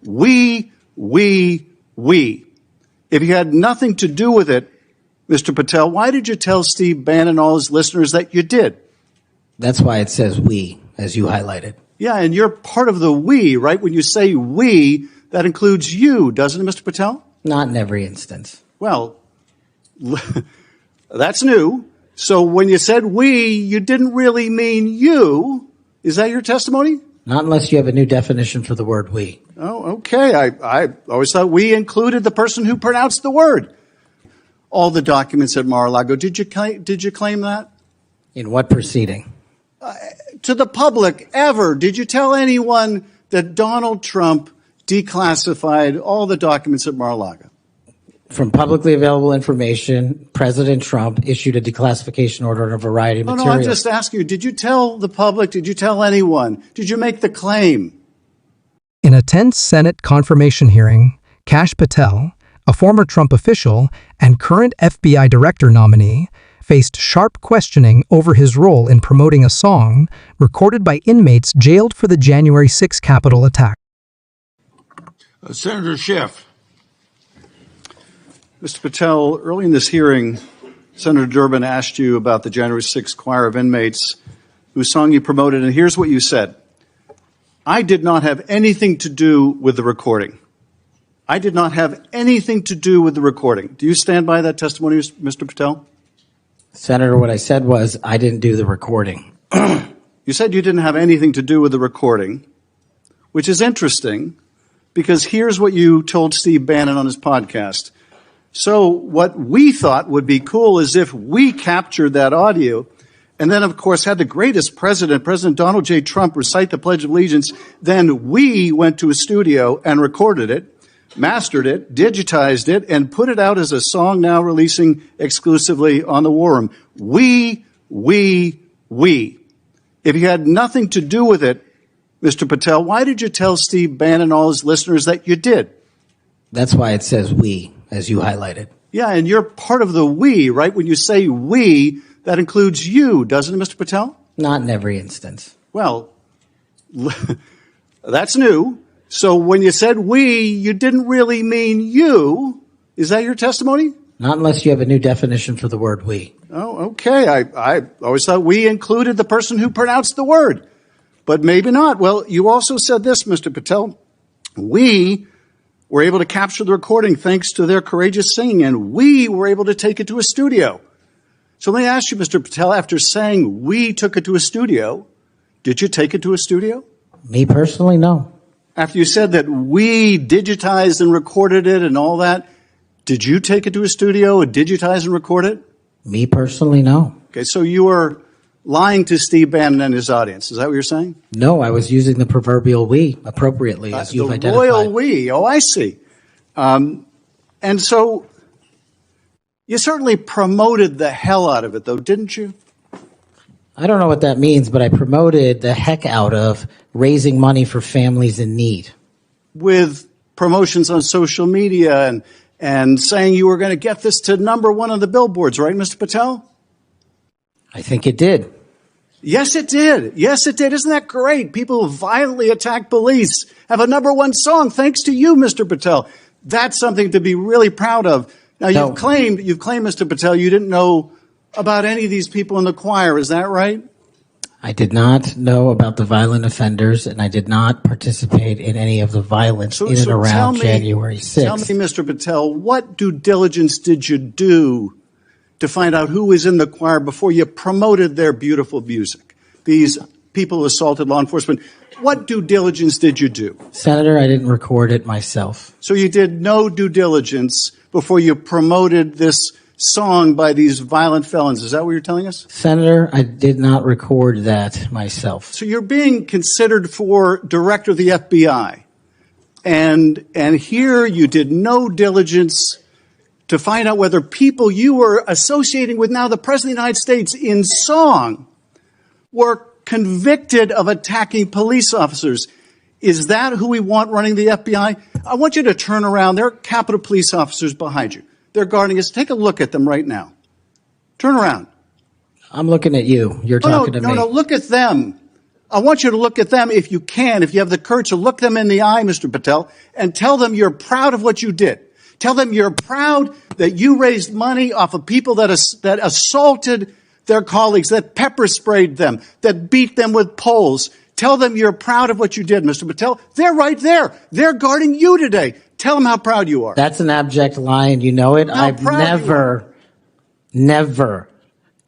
We. If you had nothing to do with it, Mr. Patel, why did you tell Steve Bannon and all his listeners that you did? That's why it says we, as you highlighted. Yeah, and you're part of the we, right? When you say we, that includes you, doesn't it, Mr. Patel? Not in every instance. Well, that's new. So when you said we, you didn't really mean you. Is that your testimony? Not unless you have a new definition for the word we. Oh, okay. I always thought we included the person who pronounced the word. All the documents at Mar-a-Lago. Did you claim that? In what proceeding? To the public, ever. Did you tell anyone that Donald Trump declassified all the documents at Mar-a-Lago? From publicly available information, President Trump issued a declassification order on a variety of materials. No, I'm just asking you, did you tell the public? Did you tell anyone? Did you make the claim? In a tense Senate confirmation hearing, Kash Patel, a former Trump official and current FBI director nominee, faced sharp questioning over his role in promoting a song recorded by inmates jailed for the January 6 Capitol attack. Senator Schiff. Mr. Patel, early in this hearing, Senator Durbin asked you about the January 6 choir of inmates whose song you promoted, and here's what you said. I did not have anything to do with the recording. I did not have anything to do with the recording. Do you stand by that testimony, Mr. Patel? Senator, what I said was I didn't do the recording. You said you didn't have anything to do with the recording, which is interesting because here's what you told Steve Bannon on his podcast. So what we thought would be cool is if we captured that audio and then, of course, had the greatest president, President Donald J. Trump, recite the Pledge of Allegiance. Then we went to a studio and recorded it, mastered it, digitized it, and put it out as a song now releasing exclusively on the War Room. We. If you had nothing to do with it, Mr. Patel, why did you tell Steve Bannon and all his listeners that you did? That's why it says we, as you highlighted. Yeah, and you're part of the we, right? When you say we, that includes you, doesn't it, Mr. Patel? Not in every instance. Well, that's new. So when you said we, you didn't really mean you. Is that your testimony? Not unless you have a new definition for the word we. Oh, okay. I always thought we included the person who pronounced the word, but maybe not. Well, you also said this, Mr. Patel. We were able to capture the recording thanks to their courageous singing, and we were able to take it to a studio. So let me ask you, Mr. Patel, after saying we took it to a studio, did you take it to a studio? Me personally, no. After you said that we digitized and recorded it and all that, did you take it to a studio and digitize and record it? Me personally, no. Okay, so you were lying to Steve Bannon and his audience. Is that what you're saying? No, I was using the proverbial we appropriately, as you've identified. The royal we. Oh, I see. And so you certainly promoted the hell out of it, though, didn't you? I don't know what that means, but I promoted the heck out of raising money for families in need. With promotions on social media and saying you were going to get this to #1 on the billboards, right, Mr. Patel? I think it did. Yes, it did. Yes, it did. Isn't that great? People who violently attack police have a #1 song thanks to you, Mr. Patel. That's something to be really proud of. Now, you've claimed, Mr. Patel, you didn't know about any of these people in the choir. Is that right? I did not know about the violent offenders, and I did not participate in any of the violence in and around January 6th. Tell me, Mr. Patel, what due diligence did you do to find out who was in the choir before you promoted their beautiful music? These people who assaulted law enforcement. What due diligence did you do? Senator, I didn't record it myself. So you did no due diligence before you promoted this song by these violent felons. Is that what you're telling us? Senator, I did not record that myself. So you're being considered for director of the FBI. And here you did no diligence to find out whether people you were associating with now the President of the United States in song were convicted of attacking police officers. Is that who we want running the FBI? I want you to turn around. There are Capitol Police officers behind you. They're guarding us. Take a look at them right now. Turn around. I'm looking at you. You're talking to me. No, look at them. I want you to look at them if you can, if you have the courage to look them in the eye, Mr. Patel, and tell them you're proud of what you did. Tell them you're proud that you raised money off of people that assaulted their colleagues, that pepper sprayed them, that beat them with poles. Tell them you're proud of what you did, Mr. Patel. They're right there. They're guarding you today. Tell them how proud you are. That's an abject lie, and you know it. I've never,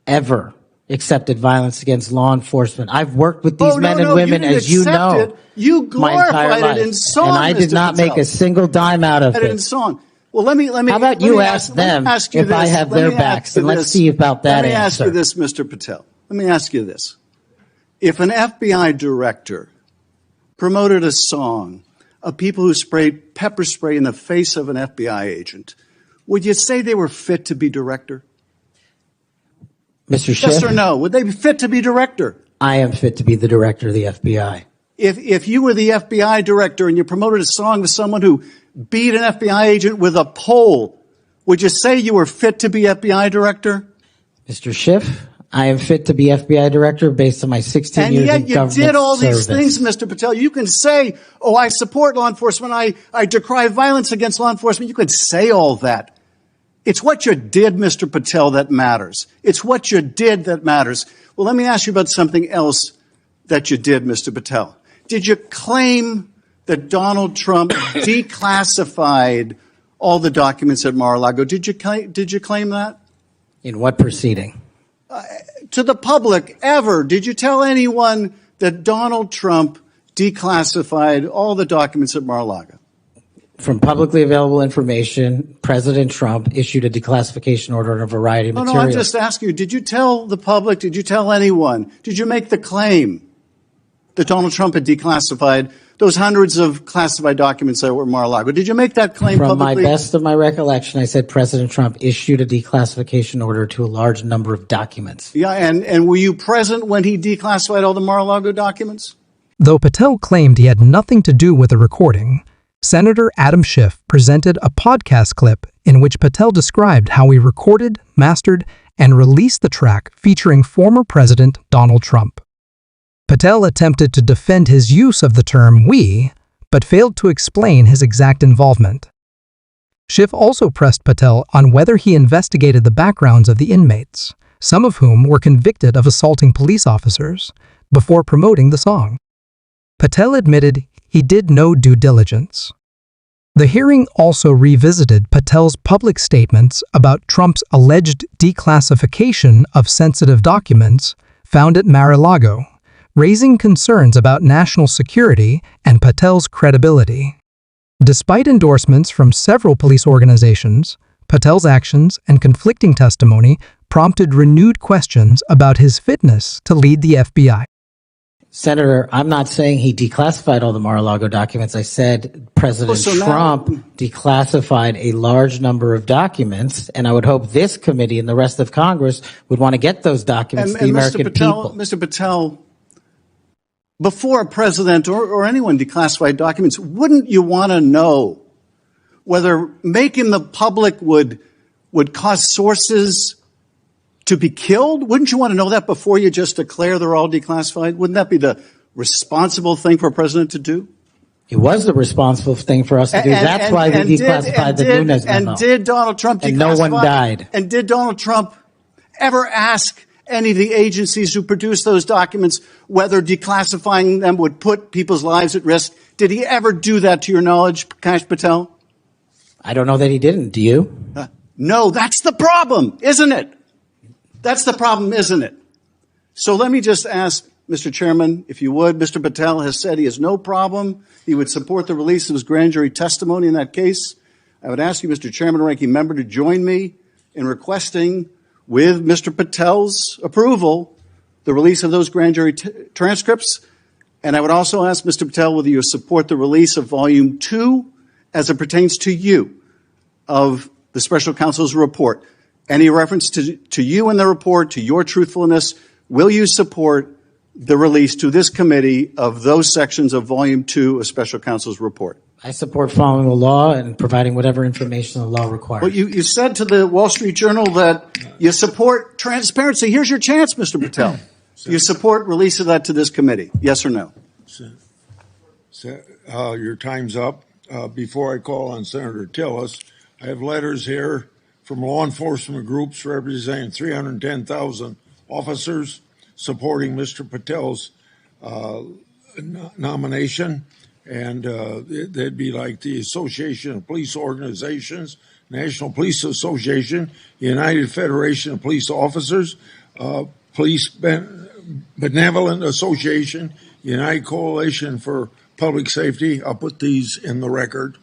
ever accepted violence against law enforcement. I've worked with these men and women, as you know, you my entire glorified life, it in song, and I did not make a single dime out of it. In song. Well, let me. How about you ask them if I have their backs, and let's see about that answer. Let me ask you this, Mr. Patel. Let me ask you this. If an FBI director promoted a song of people who sprayed pepper spray in the face of an FBI agent, would you say they were fit to be director? Mr. Schiff? Yes or no? Would they be fit to be director? I am fit to be the director of the FBI. If you were the FBI director and you promoted a song with someone who beat an FBI agent with a pole, would you say you were fit to be FBI director? Mr. Schiff, I am fit to be FBI director based on my 16 years in government service. And yet you did all these things, Mr. Patel. You can say, oh, I support law enforcement. I decry violence against law enforcement. You could say all that. It's what you did, Mr. Patel, that matters. It's what you did that matters. Well, let me ask you about something else that you did, Mr. Patel. Did you claim that Donald Trump declassified all the documents at Mar-a-Lago? Did you claim that? In what proceeding? To the public, ever. Did you tell anyone that Donald Trump declassified all the documents at Mar-a-Lago? From publicly available information, President Trump issued a declassification order on a variety of materials. No, I'm just asking you, did you tell the public, did you tell anyone, did you make the claim that Donald Trump had declassified those hundreds of classified documents that were at Mar-a-Lago? Did you make that claim publicly? From my best of my recollection, I said President Trump issued a declassification order to a large number of documents. Yeah, and were you present when he declassified all the Mar-a-Lago documents? Though Patel claimed he had nothing to do with the recording, Senator Adam Schiff presented a podcast clip in which Patel described how he recorded, mastered, and released the track featuring former President Donald Trump. Patel attempted to defend his use of the term "we," but failed to explain his exact involvement. Schiff also pressed Patel on whether he investigated the backgrounds of the inmates, some of whom were convicted of assaulting police officers, before promoting the song. Patel admitted he did no due diligence. The hearing also revisited Patel's public statements about Trump's alleged declassification of sensitive documents found at Mar-a-Lago, raising concerns about national security and Patel's credibility. Despite endorsements from several police organizations, Patel's actions and conflicting testimony prompted renewed questions about his fitness to lead the FBI. Senator, I'm not saying he declassified all the Mar-a-Lago documents. I said President Trump declassified a large number of documents, and I would hope this committee and the rest of Congress would want to get those documents to the American people. Mr. Patel, before a president or anyone declassified documents, wouldn't you want to know whether making the public would cause sources to be killed? Wouldn't you want to know that before you just declare they're all declassified? Wouldn't that be the responsible thing for a president to do? It was the responsible thing for us to do. That's why we declassified the Nunes memo. And did Donald Trump declassify? And no one died. And did Donald Trump ever ask any of the agencies who produced those documents whether declassifying them would put people's lives at risk? Did he ever do that to your knowledge, Kash Patel? I don't know that he didn't. Do you? No, that's the problem, isn't it? That's the problem, isn't it? So let me just ask, Mr. Chairman, if you would, Mr. Patel has said he has no problem. He would support the release of his grand jury testimony in that case. I would ask you, Mr. Chairman, ranking member, to join me in requesting, with Mr. Patel's approval, the release of those grand jury transcripts. And I would also ask Mr. Patel whether you support the release of Volume 2 as it pertains to you of the special counsel's report. Any reference to you in the report, to your truthfulness, will you support the release to this committee of those sections of Volume 2 of special counsel's report? I support following the law and providing whatever information the law requires. Well, you said to the Wall Street Journal that you support transparency. Here's your chance, Mr. Patel. Do you support release of that to this committee? Yes or no? Your time's up. Before I call on Senator Tillis, I have letters here from law enforcement groups representing 310,000 officers supporting Mr. Patel's nomination. And they'd be like the Association of Police Organizations, National Police Association, United Federation of Police Officers, Police Benevolent Association, United Coalition for Public Safety. I'll put these in the record.